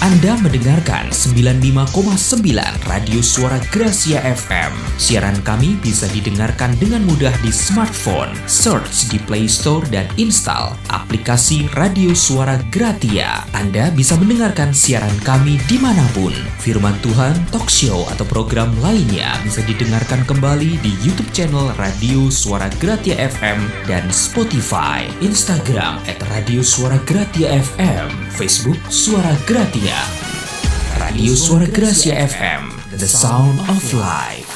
Anda mendengarkan 95,9 Radio Suara Gracia FM. Siaran kami bisa didengarkan dengan mudah di smartphone. Search di Play Store dan install aplikasi Radio Suara Gratia. Anda bisa mendengarkan siaran kami dimanapun. Firman Tuhan, talk show, atau program lainnya bisa didengarkan kembali di YouTube channel Radio Suara Gratia FM dan Spotify, Instagram @Radio Suara Gratia FM, Facebook Suara Gratia. Radio Suara Gracia FM, the sound of life.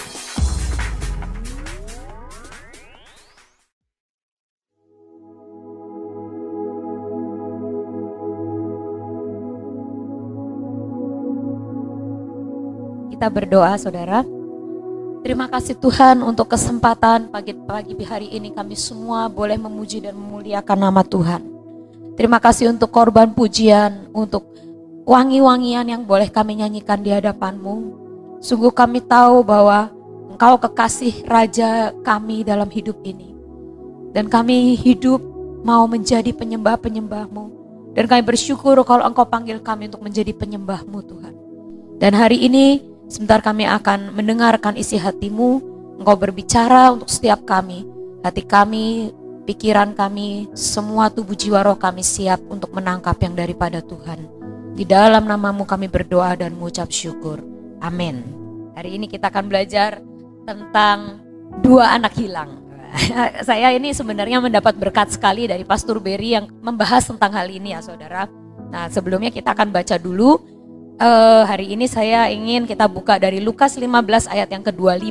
Kita berdoa, saudara. Terima kasih Tuhan untuk kesempatan pagi hari ini kami semua boleh memuji dan memuliakan nama Tuhan. Terima kasih untuk korban pujian, untuk wangi-wangian yang boleh kami nyanyikan di hadapan-Mu. Sungguh kami tahu bahwa Engkau kekasih Raja kami dalam hidup ini. Dan kami hidup mau menjadi penyembah-penyembah-Mu. Dan kami bersyukur kalau Engkau panggil kami untuk menjadi penyembah-Mu, Tuhan. Dan hari ini sebentar kami akan mendengarkan isi hati-Mu. Engkau berbicara untuk setiap kami. Hati kami, pikiran kami, semua tubuh jiwa roh kami siap untuk menangkap yang daripada Tuhan. Di dalam nama-Mu kami berdoa dan mengucap syukur. Amin. Hari ini kita akan belajar tentang 2 anak hilang. Saya ini sebenarnya mendapat berkat sekali dari Pastor Berry yang membahas tentang hal ini ya saudara. Nah sebelumnya kita akan baca dulu. Hari ini saya ingin kita buka dari Lukas 15 ayat yang ke-25.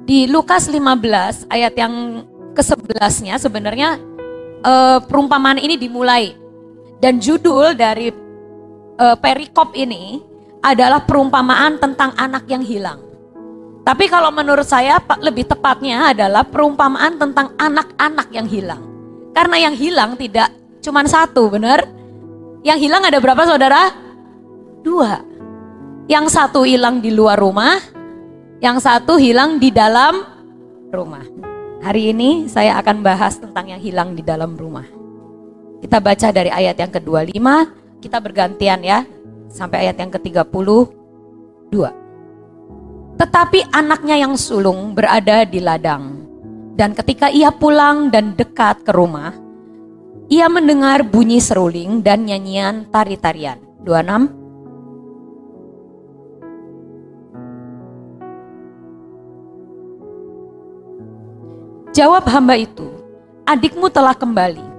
Di Lukas 15 ayat yang ke-11-nya sebenarnya perumpamaan ini dimulai. Dan judul dari perikop ini adalah perumpamaan tentang anak yang hilang. Tapi kalau menurut saya lebih tepatnya adalah perumpamaan tentang anak-anak yang hilang. Karena yang hilang tidak cuma 1, benar? Yang hilang ada berapa saudara? 2. Yang 1 hilang di luar rumah, yang 1 hilang di dalam rumah. Hari ini saya akan bahas tentang yang hilang di dalam rumah. Kita baca dari ayat yang ke-25. Kita bergantian ya, sampai ayat yang ke-32. Tetapi anaknya yang sulung berada di ladang. Dan ketika ia pulang dan dekat ke rumah, ia mendengar bunyi seruling dan nyanyian tari-tarian. 26. Jawab hamba itu, adikmu telah kembali.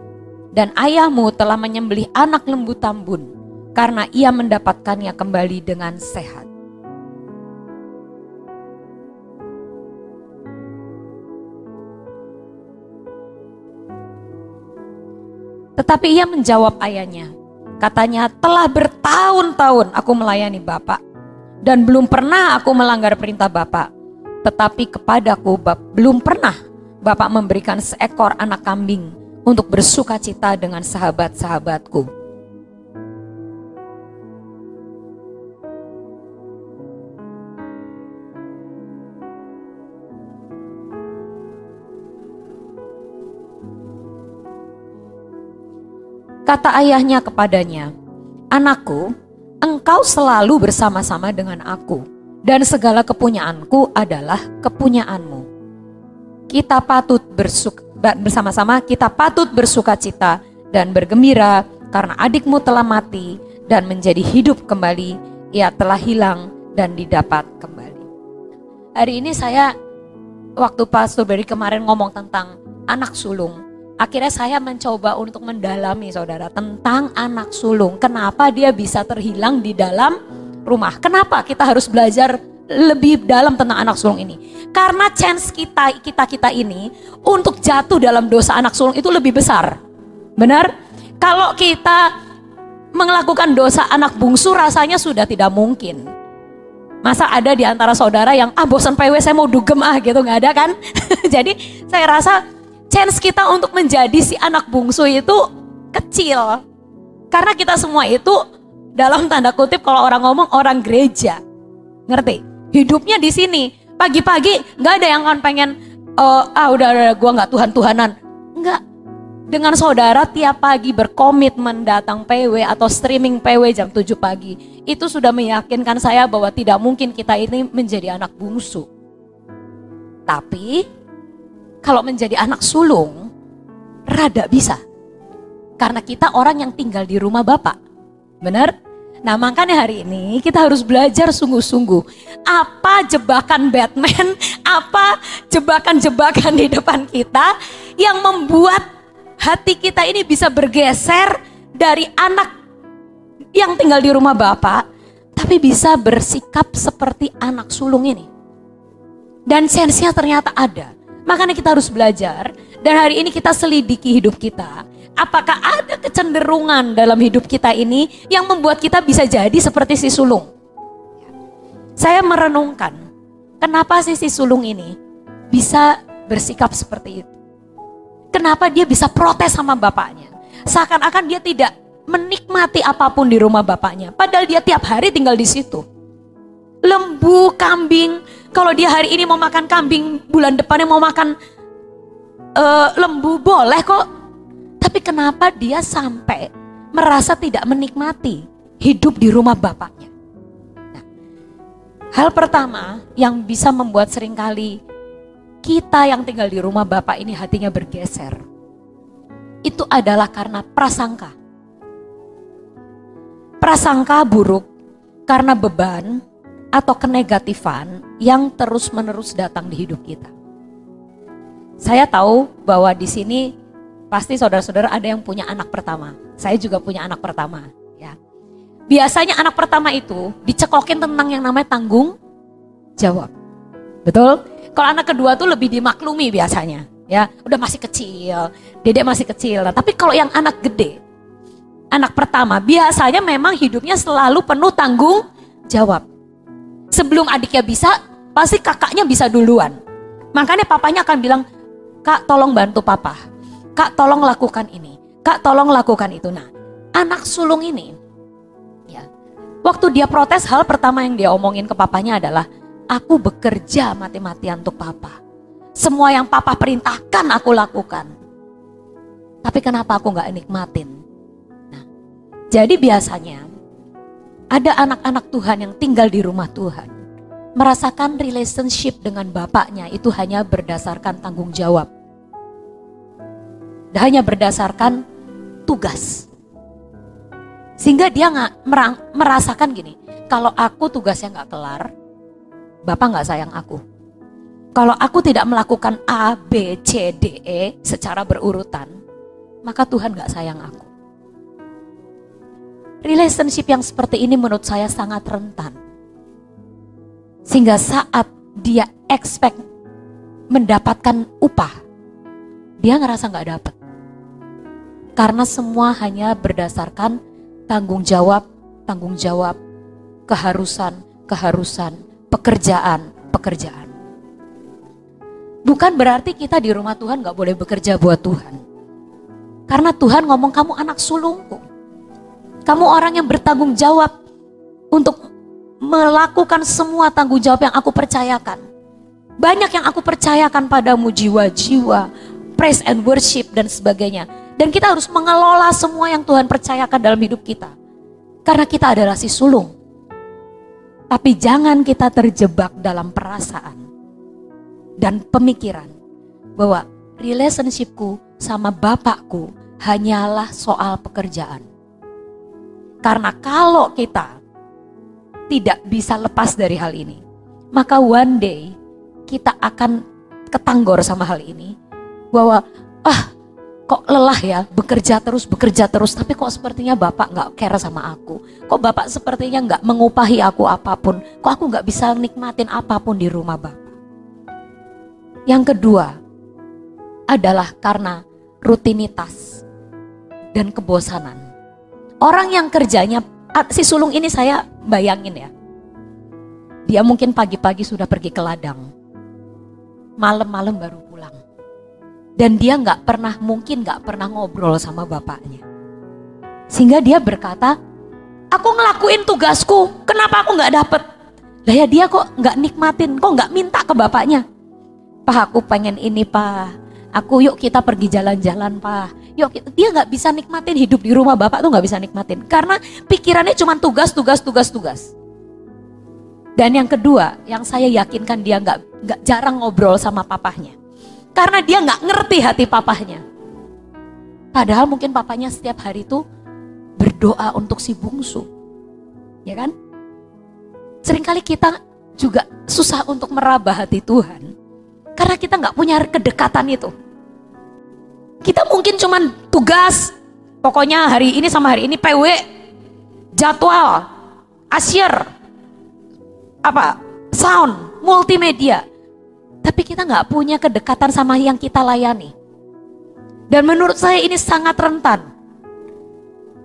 Dan ayahmu telah menyembelih anak lembu tambun, karena ia mendapatkannya kembali dengan sehat. Tetapi ia menjawab ayahnya, katanya, telah bertahun-tahun aku melayani Bapak, dan belum pernah aku melanggar perintah Bapak. Tetapi kepadaku belum pernah Bapak memberikan seekor anak kambing untuk bersuka cita dengan sahabat-sahabatku. Kata ayahnya kepadanya, anakku, engkau selalu bersama-sama dengan aku, dan segala kepunyaanku adalah kepunyaanmu. Kita patut bersama-sama kita patut bersuka cita dan bergembira karena adikmu telah mati dan menjadi hidup kembali, ia telah hilang dan didapat kembali. Hari ini saya waktu Pastor Berry kemarin ngomong tentang anak sulung, akhirnya saya mencoba untuk mendalami saudara tentang anak sulung. Kenapa dia bisa terhilang di dalam rumah? Kenapa kita harus belajar lebih dalam tentang anak sulung ini? Karena chance kita ini untuk jatuh dalam dosa anak sulung itu lebih besar. Benar? Kalau kita melakukan dosa anak bungsu rasanya sudah tidak mungkin. Masa ada di antara saudara yang bosan PW saya mau dugem gitu, nggak ada kan? Jadi saya rasa chance kita untuk menjadi si anak bungsu itu kecil. Karena kita semua itu dalam tanda kutip kalau orang ngomong orang gereja. Ngerti? Hidupnya di sini. Pagi-pagi nggak ada yang akan pengen udah gue nggak Tuhan-Tuhanan. Nggak. dengan saudara tiap pagi berkomitmen datang PW atau streaming PW jam 7 pagi, itu sudah meyakinkan saya bahwa tidak mungkin kita ini menjadi anak bungsu. Tapi kalau menjadi anak sulung, rada bisa. Karena kita orang yang tinggal di rumah Bapak. Benar? Nah, makanya hari ini kita harus belajar sungguh-sungguh. Apa jebakan Batman, apa jebakan-jebakan di depan kita yang membuat hati kita ini bisa bergeser dari anak yang tinggal di rumah Bapak, tapi bisa bersikap seperti anak sulung ini. Dan sense-nya ternyata ada. Makanya kita harus belajar, dan hari ini kita selidiki hidup kita. Apakah ada kecenderungan dalam hidup kita ini yang membuat kita bisa jadi seperti si sulung? Saya merenungkan, kenapa sih si sulung ini bisa bersikap seperti itu? Kenapa dia bisa protes sama bapaknya? Seakan-akan dia tidak menikmati apapun di rumah bapaknya. Padahal dia tiap hari tinggal di situ. Lembu, kambing, kalau dia hari ini mau makan kambing, bulan depannya mau makan lembu, boleh kok. Tapi kenapa dia sampai merasa tidak menikmati hidup di rumah bapaknya? Nah, hal pertama yang bisa membuat seringkali kita yang tinggal di rumah Bapak ini hatinya bergeser, itu adalah karena prasangka. Prasangka buruk karena beban atau kenegatifan yang terus-menerus datang di hidup kita. Saya tahu bahwa di sini pasti saudara-saudara ada yang punya anak pertama. Saya juga punya anak pertama, ya. Biasanya anak pertama itu dicekokin tentang yang namanya tanggung jawab. Betul? Kalau anak kedua tuh lebih dimaklumi biasanya, ya. Udah masih kecil, dedek masih kecil. Nah, tapi kalau yang anak gede, anak pertama biasanya memang hidupnya selalu penuh tanggung jawab. Sebelum adiknya bisa, pasti kakaknya bisa duluan. Makanya papanya akan bilang, "Kak, tolong bantu papa. Kak, tolong lakukan ini. Kak, tolong lakukan itu." Nah, anak sulung ini, ya, waktu dia protes, hal pertama yang dia omongin ke papanya adalah, "Aku bekerja mati-matian untuk papa. Semua yang papa perintahkan aku lakukan. Tapi kenapa aku gak nikmatin?" Nah, jadi biasanya ada anak-anak Tuhan yang tinggal di rumah Tuhan, merasakan relationship dengan bapaknya itu hanya berdasarkan tanggung jawab. Hanya berdasarkan tugas. Sehingga dia merasakan gini, kalau aku tugasnya gak kelar, Bapak gak sayang aku. Kalau aku tidak melakukan A, B, C, D, E secara berurutan, maka Tuhan gak sayang aku. Relationship yang seperti ini menurut saya sangat rentan. Sehingga saat dia expect mendapatkan upah, dia ngerasa gak dapat. Karena semua hanya berdasarkan tanggung jawab, keharusan, pekerjaan. Bukan berarti kita di rumah Tuhan gak boleh bekerja buat Tuhan. Karena Tuhan ngomong, kamu anak sulungku. Kamu orang yang bertanggung jawab untuk melakukan semua tanggung jawab yang aku percayakan. Banyak yang aku percayakan padamu, jiwa-jiwa, praise and worship dan sebagainya. Dan kita harus mengelola semua yang Tuhan percayakan dalam hidup kita. Karena kita adalah si sulung. Tapi jangan kita terjebak dalam perasaan dan pemikiran bahwa relationshipku sama bapakku hanyalah soal pekerjaan. Karena kalau kita tidak bisa lepas dari hal ini, maka one day kita akan ketanggor sama hal ini. Bahwa kok lelah ya, bekerja terus, tapi kok sepertinya Bapak gak care sama aku. Kok Bapak sepertinya gak mengupahi aku apapun. Kok aku gak bisa nikmatin apapun di rumah Bapak. Yang kedua adalah karena rutinitas dan kebosanan. Orang yang kerjanya, si sulung ini saya bayangin ya. Dia mungkin pagi-pagi sudah pergi ke ladang. Malam-malam baru pulang. Dan dia mungkin gak pernah ngobrol sama bapaknya. Sehingga dia berkata, aku ngelakuin tugasku, kenapa aku gak dapet? Lah ya dia kok gak nikmatin, kok gak minta ke bapaknya. Pak, aku pengen ini, Pak. Yuk kita pergi jalan-jalan, Pak. Dia nggak bisa nikmatin hidup di rumah bapak tuh, nggak bisa nikmatin. Karena pikirannya cuma tugas. Dan yang kedua, yang saya yakinkan dia nggak jarang ngobrol sama papahnya. Karena dia nggak ngerti hati papahnya. Padahal mungkin papanya setiap hari tuh berdoa untuk si bungsu. Ya kan? Seringkali kita juga susah untuk meraba hati Tuhan. Karena kita nggak punya kedekatan itu. Kita mungkin cuman tugas, pokoknya hari ini sama hari ini PW, jadwal, asyir, sound, multimedia. Tapi kita nggak punya kedekatan sama yang kita layani. Dan menurut saya ini sangat rentan.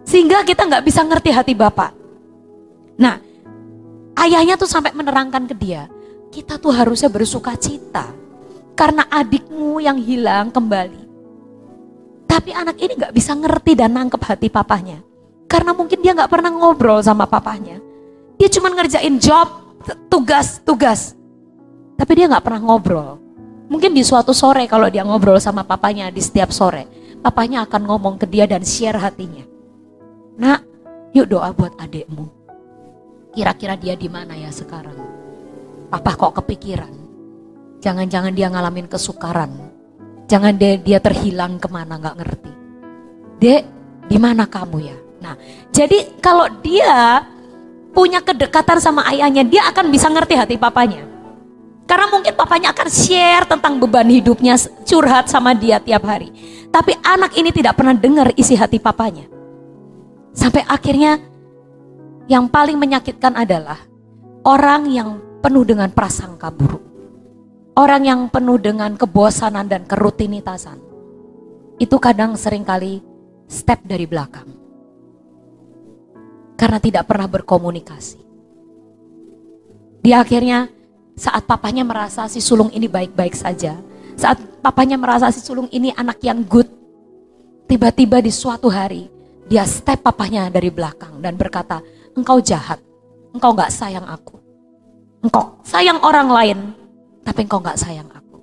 Sehingga kita nggak bisa ngerti hati Bapak. Nah, ayahnya tuh sampai menerangkan ke dia, kita tuh harusnya bersuka cita. Karena adikmu yang hilang kembali. Tapi anak ini gak bisa ngerti dan nangkep hati papahnya. Karena mungkin dia gak pernah ngobrol sama papahnya. Dia cuma ngerjain job, tugas. Tapi dia gak pernah ngobrol. Mungkin di suatu sore kalau dia ngobrol sama papahnya di setiap sore, papahnya akan ngomong ke dia dan share hatinya. Nak, yuk doa buat adikmu. Kira-kira dia di mana ya sekarang? Papa kok kepikiran. Jangan-jangan dia ngalamin kesukaran. Jangan dia terhilang kemana gak ngerti. Dek, di mana kamu ya? Nah, jadi kalau dia punya kedekatan sama ayahnya, dia akan bisa ngerti hati papanya. Karena mungkin papanya akan share tentang beban hidupnya, curhat sama dia tiap hari. Tapi anak ini tidak pernah dengar isi hati papanya. Sampai akhirnya yang paling menyakitkan adalah orang yang penuh dengan prasangka buruk. Orang yang penuh dengan kebosanan dan kerutinitasan. Itu kadang seringkali step dari belakang. Karena tidak pernah berkomunikasi. Dia akhirnya saat papanya merasa si sulung ini baik-baik saja. Saat papanya merasa si sulung ini anak yang good. Tiba-tiba di suatu hari dia step papanya dari belakang dan berkata, engkau jahat, engkau gak sayang aku. Engkau sayang orang lain, tapi engkau gak sayang aku.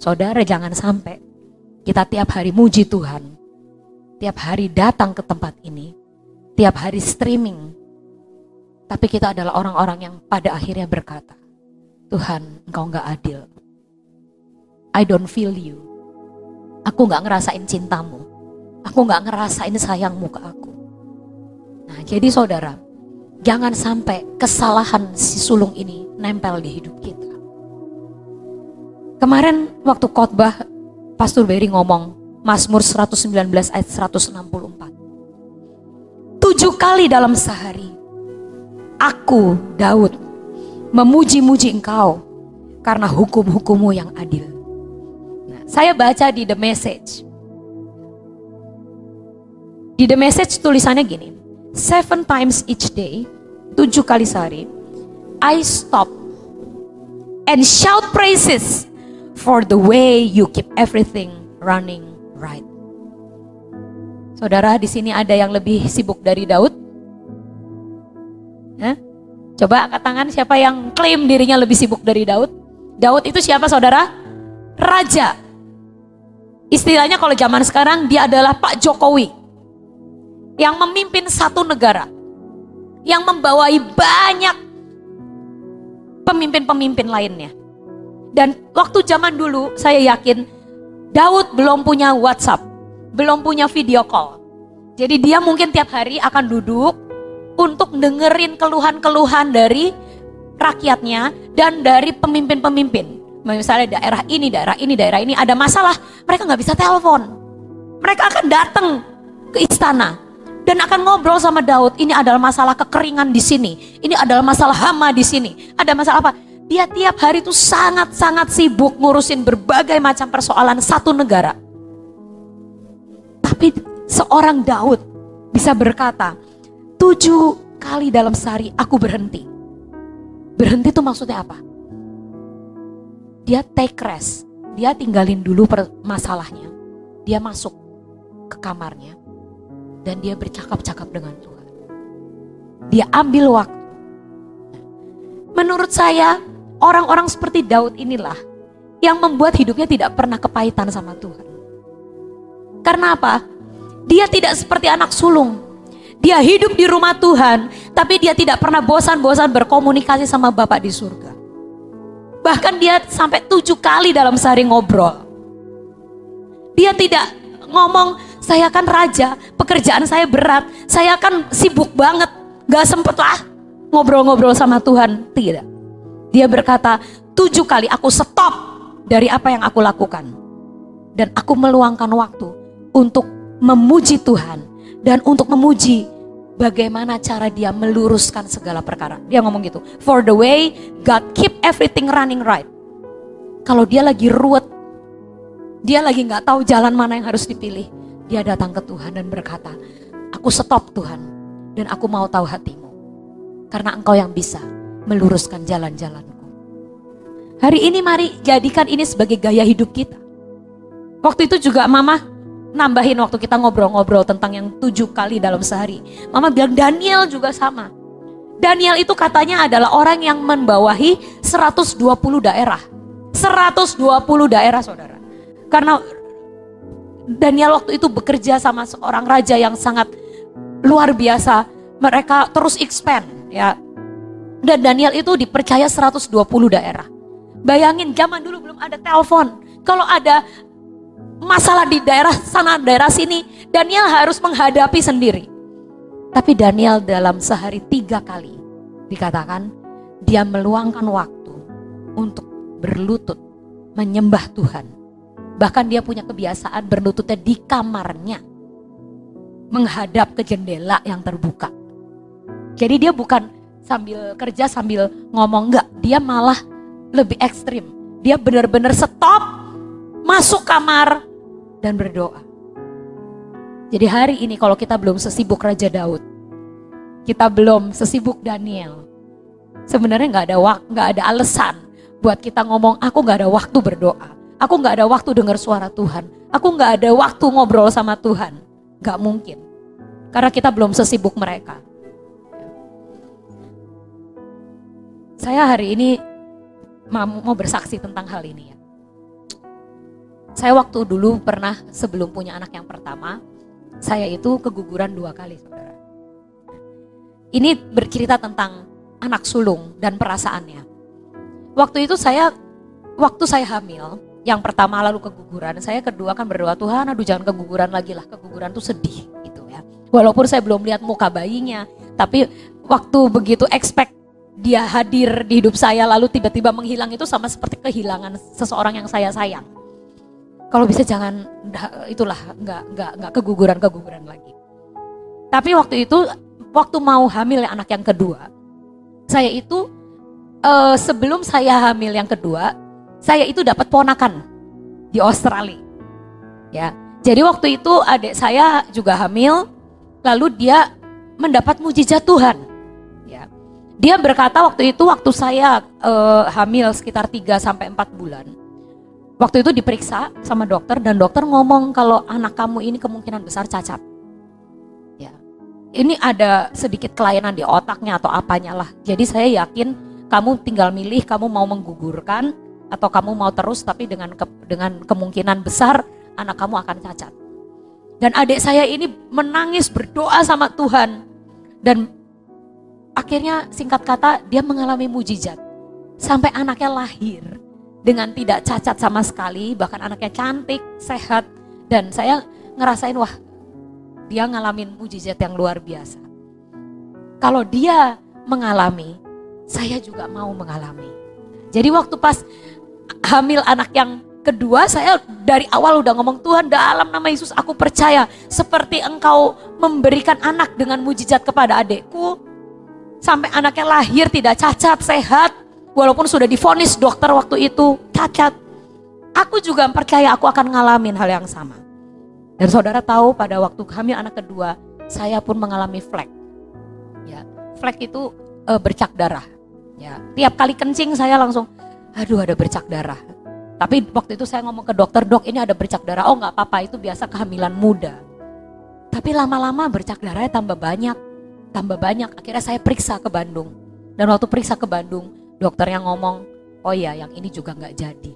Saudara, jangan sampai kita tiap hari muji Tuhan, tiap hari datang ke tempat ini, tiap hari streaming, tapi kita adalah orang-orang yang pada akhirnya berkata, Tuhan, engkau gak adil. I don't feel you. Aku gak ngerasain cintamu. Aku gak ngerasain sayangmu ke aku. Nah, jadi saudara, jangan sampai kesalahan si sulung ini nempel di hidup kita. Kemarin waktu khotbah, Pastor Berry ngomong, Mazmur 119 ayat 164. 7 kali dalam sehari, aku, Daud, memuji-muji engkau karena hukum-hukummu yang adil. Nah, saya baca di The Message. Di The Message tulisannya gini, 7 times each day, 7 kali sehari, I stop and shout praises for the way you keep everything running right. Saudara, di sini ada yang lebih sibuk dari Daud? Coba angkat tangan siapa yang klaim dirinya lebih sibuk dari Daud? Daud itu siapa saudara? Raja. Istilahnya kalau zaman sekarang dia adalah Pak Jokowi. Yang memimpin satu negara. Yang membawai banyak pemimpin-pemimpin lainnya. Dan waktu zaman dulu saya yakin Daud belum punya WhatsApp, belum punya video call. Jadi dia mungkin tiap hari akan duduk untuk dengerin keluhan-keluhan dari rakyatnya dan dari pemimpin-pemimpin. Misalnya daerah ini ada masalah, mereka nggak bisa telepon. Mereka akan datang ke istana dan akan ngobrol sama Daud. Ini adalah masalah kekeringan di sini, ini adalah masalah hama di sini, ada masalah apa? Dia tiap hari itu sangat-sangat sibuk ngurusin berbagai macam persoalan satu negara. Tapi seorang Daud bisa berkata, 7 kali dalam sehari aku berhenti. Berhenti itu maksudnya apa? Dia take rest. Dia tinggalin dulu masalahnya. Dia masuk ke kamarnya. Dan dia bercakap-cakap dengan Tuhan. Dia ambil waktu. Menurut saya, orang-orang seperti Daud inilah yang membuat hidupnya tidak pernah kepahitan sama Tuhan. Karena apa? Dia tidak seperti anak sulung. Dia hidup di rumah Tuhan, tapi dia tidak pernah bosan-bosan berkomunikasi sama Bapa di surga. Bahkan dia sampai 7 kali dalam sehari ngobrol. Dia tidak ngomong, saya kan raja, pekerjaan saya berat, saya kan sibuk banget, gak sempet lah ngobrol-ngobrol sama Tuhan. Tidak. Dia berkata, 7 kali aku stop dari apa yang aku lakukan. Dan aku meluangkan waktu untuk memuji Tuhan. Dan untuk memuji bagaimana cara dia meluruskan segala perkara. Dia ngomong gitu, for the way God keep everything running right. Kalau dia lagi ruwet, dia lagi gak tahu jalan mana yang harus dipilih, dia datang ke Tuhan dan berkata, aku stop Tuhan, dan aku mau tahu hatimu. Karena Engkau yang bisa meluruskan jalan-jalanku. Hari ini mari jadikan ini sebagai gaya hidup kita. Waktu itu juga Mama nambahin waktu kita ngobrol-ngobrol tentang yang 7 kali dalam sehari. Mama bilang Daniel juga sama. Daniel itu katanya adalah orang yang membawahi 120 daerah. 120 daerah saudara. Karena Daniel waktu itu bekerja sama seorang raja yang sangat luar biasa. Mereka terus expand ya. Dan Daniel itu dipercaya 120 daerah. Bayangin zaman dulu belum ada telepon. Kalau ada masalah di daerah sana, daerah sini, Daniel harus menghadapi sendiri. Tapi Daniel dalam sehari 3 kali dikatakan dia meluangkan waktu untuk berlutut menyembah Tuhan. Bahkan dia punya kebiasaan berlututnya di kamarnya, menghadap ke jendela yang terbuka. Jadi dia bukan sambil kerja sambil ngomong, enggak, dia malah lebih ekstrim. Dia benar-benar stop, masuk kamar dan berdoa. Jadi hari ini kalau kita belum sesibuk Raja Daud, kita belum sesibuk Daniel, sebenarnya nggak ada alasan buat kita ngomong aku nggak ada waktu berdoa, aku nggak ada waktu dengar suara Tuhan, aku nggak ada waktu ngobrol sama Tuhan. Nggak mungkin, karena kita belum sesibuk mereka. Saya hari ini mau bersaksi tentang hal ini ya. Saya waktu dulu pernah sebelum punya anak yang pertama, saya itu keguguran 2 kali saudara. Ini bercerita tentang anak sulung dan perasaannya. Waktu itu waktu saya hamil, yang pertama lalu keguguran, saya kedua kan berdoa, Tuhan aduh jangan keguguran lagi lah, keguguran tuh sedih gitu ya. Walaupun saya belum lihat muka bayinya, tapi waktu begitu expect dia hadir di hidup saya lalu tiba-tiba menghilang itu sama seperti kehilangan seseorang yang saya sayang. Kalau bisa jangan itulah nggak keguguran lagi. Tapi waktu itu waktu mau hamil anak yang kedua, saya itu sebelum saya hamil yang kedua, saya itu dapat ponakan di Australia. Ya. Jadi waktu itu adik saya juga hamil, lalu dia mendapat mujizat Tuhan. Ya. Dia berkata waktu itu waktu saya hamil sekitar 3-4 bulan. Waktu itu diperiksa sama dokter dan dokter ngomong kalau anak kamu ini kemungkinan besar cacat. Ya. Ini ada sedikit kelainan di otaknya atau apanya lah. Jadi saya yakin kamu tinggal milih kamu mau menggugurkan atau kamu mau terus tapi dengan kemungkinan besar anak kamu akan cacat. Dan adik saya ini menangis berdoa sama Tuhan dan akhirnya singkat kata dia mengalami mujizat sampai anaknya lahir dengan tidak cacat sama sekali, bahkan anaknya cantik, sehat, dan saya ngerasain wah dia ngalamin mujizat yang luar biasa. Kalau dia mengalami, saya juga mau mengalami. Jadi waktu pas hamil anak yang kedua, saya dari awal udah ngomong, Tuhan dalam nama Yesus aku percaya seperti Engkau memberikan anak dengan mujizat kepada adikku, sampai anaknya lahir tidak cacat, sehat, walaupun sudah divonis dokter waktu itu cacat. Aku juga percaya aku akan ngalamin hal yang sama. Dan saudara tahu pada waktu hamil anak kedua, saya pun mengalami flek. Ya, flek itu bercak darah. Ya, tiap kali kencing saya langsung, aduh ada bercak darah. Tapi waktu itu saya ngomong ke dokter, dok ini ada bercak darah. Oh nggak apa-apa, itu biasa kehamilan muda. Tapi lama-lama bercak darahnya tambah banyak. Akhirnya saya periksa ke Bandung. Dan waktu periksa ke Bandung, dokter yang ngomong, oh iya yang ini juga nggak jadi.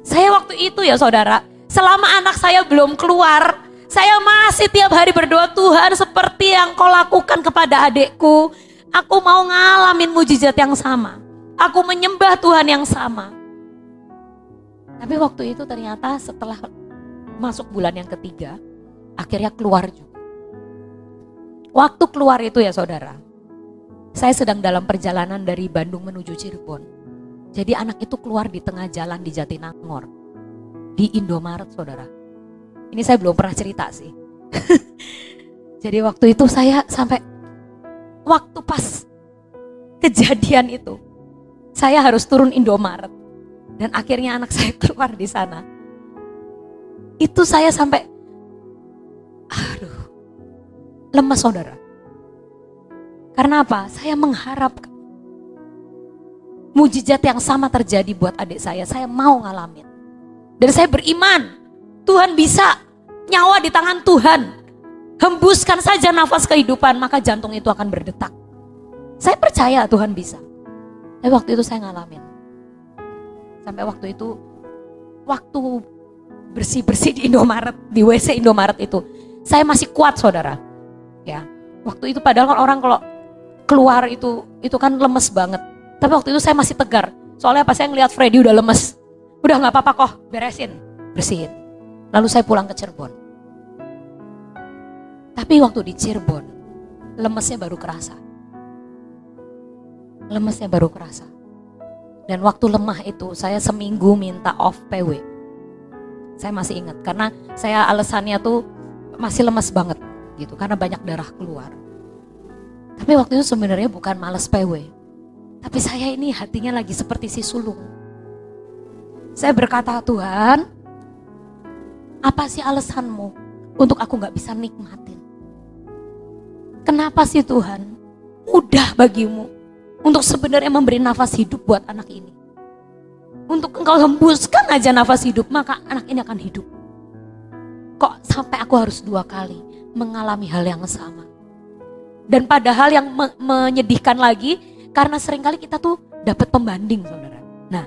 Saya waktu itu ya saudara, Selama anak saya belum keluar, saya masih tiap hari berdoa, Tuhan seperti yang kau lakukan kepada adikku, aku mau ngalamin mujizat yang sama. Aku menyembah Tuhan yang sama. Tapi waktu itu ternyata setelah masuk bulan yang ketiga, akhirnya keluar juga. Waktu keluar itu ya saudara, saya sedang dalam perjalanan dari Bandung menuju Cirebon. Jadi anak itu keluar di tengah jalan di Jatinangor. Di Indomaret saudara. Ini saya belum pernah cerita sih. Jadi waktu itu saya sampai waktu pas kejadian itu, saya harus turun Indomaret. Dan akhirnya anak saya keluar di sana. Itu saya sampai, lemas saudara. Karena apa? Saya mengharapkan mujizat yang sama terjadi buat adik saya. Saya mau ngalamin. Dan saya beriman, Tuhan bisa, nyawa di tangan Tuhan. Hembuskan saja nafas kehidupan, maka jantung itu akan berdetak. Saya percaya Tuhan bisa. Tapi waktu itu saya ngalamin. Sampai waktu itu, waktu bersih-bersih di Indomaret, di WC Indomaret itu, saya masih kuat saudara. Ya, waktu itu padahal orang kalau keluar itu kan lemes banget. Tapi waktu itu saya masih tegar. Soalnya pas saya ngeliat Freddy udah lemes. Udah gak apa-apa kok, beresin, bersihin. Lalu saya pulang ke Cirebon. Tapi waktu di Cirebon, lemesnya baru kerasa. Lemesnya baru kerasa. Dan waktu lemah itu, saya seminggu minta off PW. Saya masih ingat, karena saya alasannya tuh masih lemes banget gitu, karena banyak darah keluar. Tapi waktu itu sebenarnya bukan malas PW. Tapi saya ini hatinya lagi seperti si sulung. Saya berkata, Tuhan, apa sih alasanmu untuk aku gak bisa nikmatin? Kenapa sih Tuhan mudah bagimu untuk sebenarnya memberi nafas hidup buat anak ini? Untuk engkau hembuskan aja nafas hidup, maka anak ini akan hidup. Kok sampai aku harus 2 kali mengalami hal yang sama? Dan padahal yang menyedihkan lagi, karena seringkali kita tuh dapat pembanding saudara. Nah,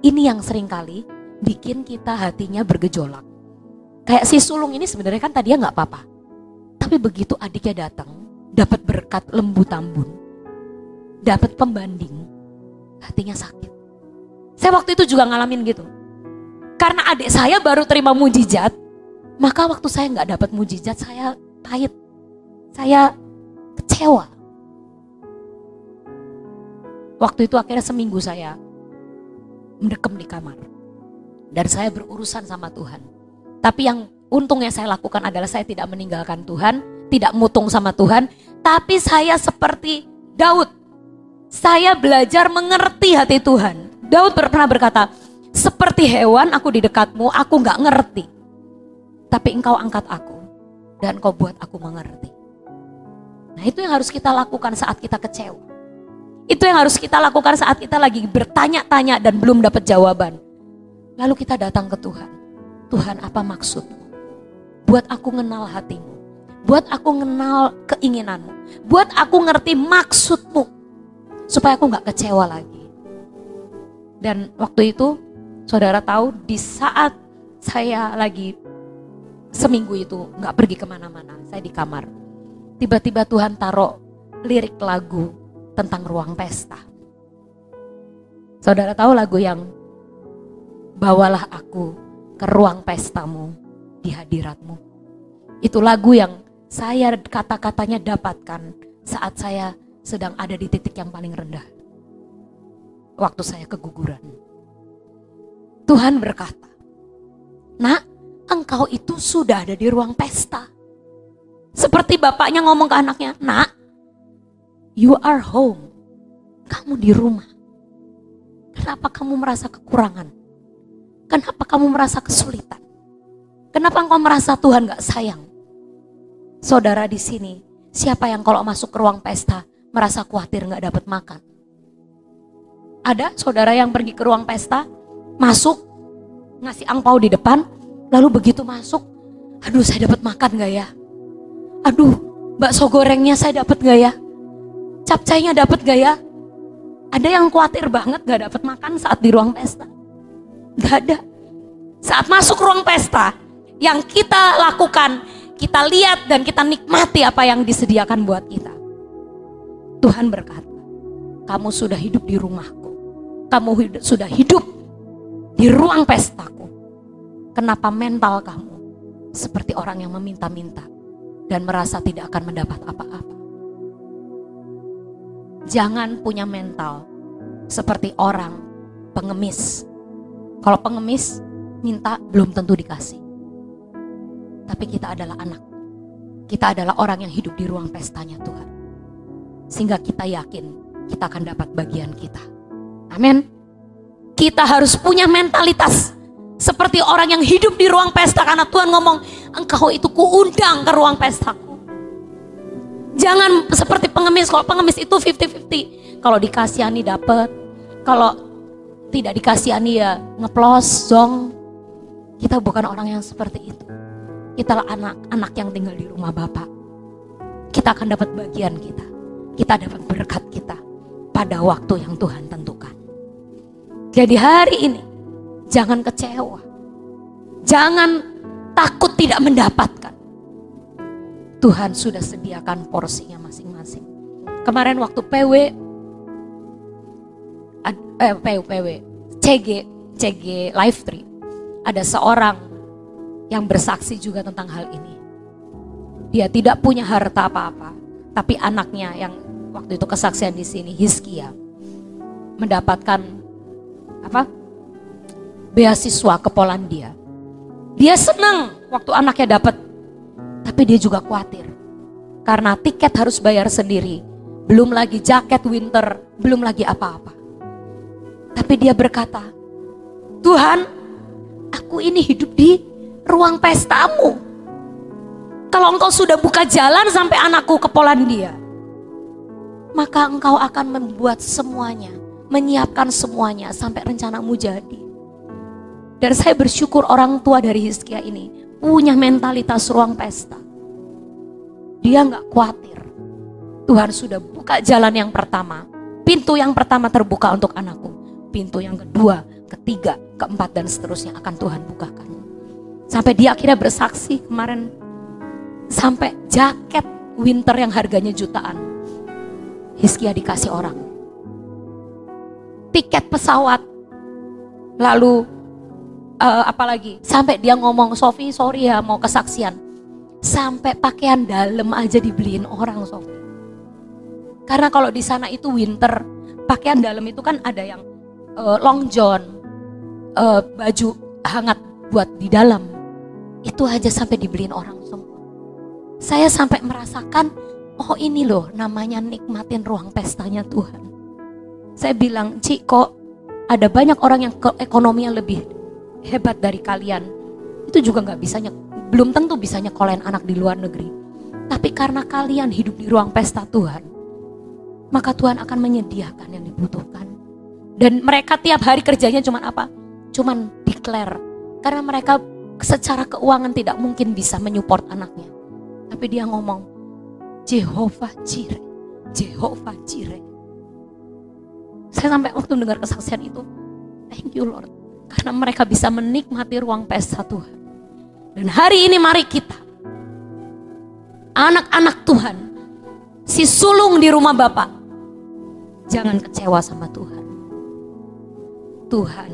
ini yang seringkali bikin kita hatinya bergejolak. Kayak si sulung ini sebenarnya kan tadinya gak apa-apa. Tapi begitu adiknya datang, dapat berkat lembu tambun, dapat pembanding, hatinya sakit. Saya waktu itu juga ngalamin gitu. Karena adik saya baru terima mujizat, maka waktu saya gak dapat mujizat, saya pahit. Saya kecewa. Waktu itu akhirnya seminggu saya mendekam di kamar. Dan saya berurusan sama Tuhan. Tapi yang untungnya saya lakukan adalah saya tidak meninggalkan Tuhan, tidak mutung sama Tuhan. Tapi saya seperti Daud. Saya belajar mengerti hati Tuhan. Daud pernah berkata, seperti hewan aku di dekatmu, aku gak ngerti. Tapi engkau angkat aku dan kau buat aku mengerti. Nah itu yang harus kita lakukan saat kita kecewa. Itu yang harus kita lakukan saat kita lagi bertanya-tanya dan belum dapat jawaban. Lalu kita datang ke Tuhan. Tuhan, apa maksudmu? Buat aku kenal hatimu. Buat aku kenal keinginanmu. Buat aku ngerti maksudmu. Supaya aku gak kecewa lagi. Dan waktu itu, saudara tahu di saat saya lagi seminggu itu gak pergi kemana-mana. Saya di kamar. Tiba-tiba Tuhan taruh lirik lagu tentang ruang pesta. Saudara tahu lagu yang bawalah aku ke ruang pestamu di hadiratmu. Itu lagu yang saya kata-katanya dapatkan saat saya sedang ada di titik yang paling rendah. Waktu saya keguguran. Tuhan berkata, nak, engkau itu sudah ada di ruang pesta. Seperti bapaknya ngomong ke anaknya, nak, you are home. Kamu di rumah. Kenapa kamu merasa kekurangan? Kenapa kamu merasa kesulitan? Kenapa engkau merasa Tuhan gak sayang? Saudara di sini, siapa yang kalau masuk ke ruang pesta merasa khawatir gak dapat makan? Ada saudara yang pergi ke ruang pesta, masuk, ngasih angpau di depan, lalu begitu masuk, aduh saya dapat makan gak ya? Aduh, bakso gorengnya saya dapat gak ya? Capcainya dapat gak ya? Ada yang khawatir banget gak dapat makan saat di ruang pesta? Gak ada. Saat masuk ruang pesta, yang kita lakukan, kita lihat dan kita nikmati apa yang disediakan buat kita. Tuhan berkata, kamu sudah hidup di rumahku, kamu sudah hidup di ruang pestaku. Kenapa mental kamu seperti orang yang meminta-minta dan merasa tidak akan mendapat apa-apa? Jangan punya mental seperti orang pengemis. Kalau pengemis minta belum tentu dikasih. Tapi kita adalah anak. Kita adalah orang yang hidup di ruang pestanya Tuhan. Sehingga kita yakin kita akan dapat bagian kita. Amin. Kita harus punya mentalitas seperti orang yang hidup di ruang pesta, karena Tuhan ngomong, engkau itu kuundang ke ruang pestaku. Jangan seperti pengemis. Kalau pengemis itu 50-50. Kalau dikasihani dapat, kalau tidak dikasihani ya ngeplos, zong. Kita bukan orang yang seperti itu. Kita adalah anak-anak yang tinggal di rumah Bapa. Kita akan dapat bagian kita. Kita dapat berkat kita pada waktu yang Tuhan tentukan. Jadi hari ini jangan kecewa. Jangan takut tidak mendapatkan. Tuhan sudah sediakan porsinya masing-masing. Kemarin waktu CG Live Tree, ada seorang yang bersaksi juga tentang hal ini. Dia tidak punya harta apa-apa, tapi anaknya yang waktu itu kesaksian di sini, Hizkia, mendapatkan beasiswa ke Polandia. Dia senang waktu anaknya dapat, tapi dia juga khawatir karena tiket harus bayar sendiri, belum lagi jaket winter, belum lagi apa-apa. Tapi dia berkata, Tuhan, aku ini hidup di ruang pestamu. Kalau engkau sudah buka jalan sampai anakku ke Polandia, maka engkau akan membuat semuanya, menyiapkan semuanya sampai rencanamu jadi. Dan saya bersyukur orang tua dari Hizkia ini punya mentalitas ruang pesta. Dia gak khawatir. Tuhan sudah buka jalan yang pertama. Pintu yang pertama terbuka untuk anakku. Pintu yang kedua, ketiga, keempat dan seterusnya akan Tuhan bukakan. Sampai dia akhirnya bersaksi kemarin, sampai jaket winter yang harganya jutaan Hizkia dikasih orang. Tiket pesawat. Lalu apalagi sampai dia ngomong, Sofi sorry ya mau kesaksian, sampai pakaian dalam aja dibeliin orang, Sofi. Karena kalau di sana itu winter, pakaian dalam itu kan ada yang long john, baju hangat buat di dalam, itu aja sampai dibeliin orang semua. Saya sampai merasakan, oh ini loh namanya nikmatin ruang pestanya Tuhan. Saya bilang, Ci, kok ada banyak orang yang ekonomi yang lebih hebat dari kalian, itu juga nggak bisa, belum tentu bisa nyekolahin anak di luar negeri. Tapi karena kalian hidup di ruang pesta Tuhan, maka Tuhan akan menyediakan yang dibutuhkan. Dan mereka tiap hari kerjanya cuman apa? Cuman declare. Karena mereka secara keuangan tidak mungkin bisa menyupport anaknya. Tapi dia ngomong, Jehovah Jireh, Jehovah Jireh. Saya sampai waktu dengar kesaksian itu, thank you Lord. Karena mereka bisa menikmati ruang pesta Tuhan. Dan hari ini mari kita, anak-anak Tuhan, si sulung di rumah Bapa, jangan kecewa sama Tuhan. Tuhan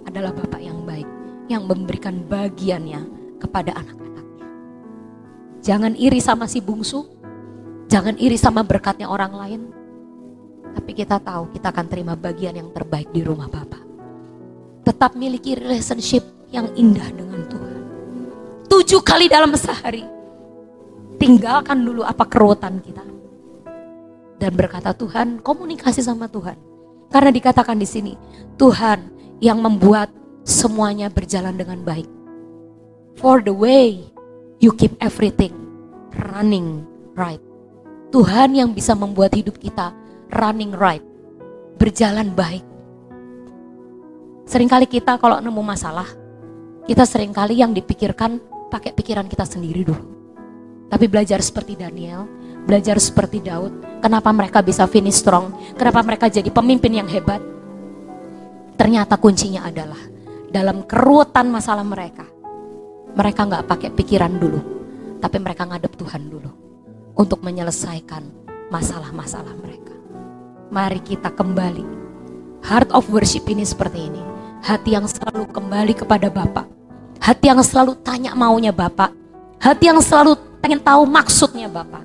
adalah Bapa yang baik, yang memberikan bagiannya kepada anak-anaknya. Jangan iri sama si bungsu, jangan iri sama berkatnya orang lain. Tapi kita tahu kita akan terima bagian yang terbaik di rumah Bapa. Tetap miliki relationship yang indah dengan Tuhan. 7 kali dalam sehari, tinggalkan dulu apa keruwetan kita. Dan berkata, Tuhan, komunikasi sama Tuhan. Karena dikatakan di sini, Tuhan yang membuat semuanya berjalan dengan baik. For the way you keep everything running right. Tuhan yang bisa membuat hidup kita running right, berjalan baik. Seringkali kita kalau nemu masalah, kita seringkali yang dipikirkan pakai pikiran kita sendiri dulu. Tapi belajar seperti Daniel, belajar seperti Daud, kenapa mereka bisa finish strong, kenapa mereka jadi pemimpin yang hebat. Ternyata kuncinya adalah dalam keruwetan masalah mereka, mereka gak pakai pikiran dulu, tapi mereka ngadep Tuhan dulu untuk menyelesaikan masalah-masalah mereka. Mari kita kembali. Heart of worship ini seperti ini. Hati yang selalu kembali kepada Bapa. Hati yang selalu tanya maunya Bapa. Hati yang selalu pengen tahu maksudnya Bapa.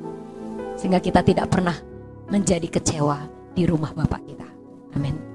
Sehingga kita tidak pernah menjadi kecewa di rumah Bapa kita. Amin.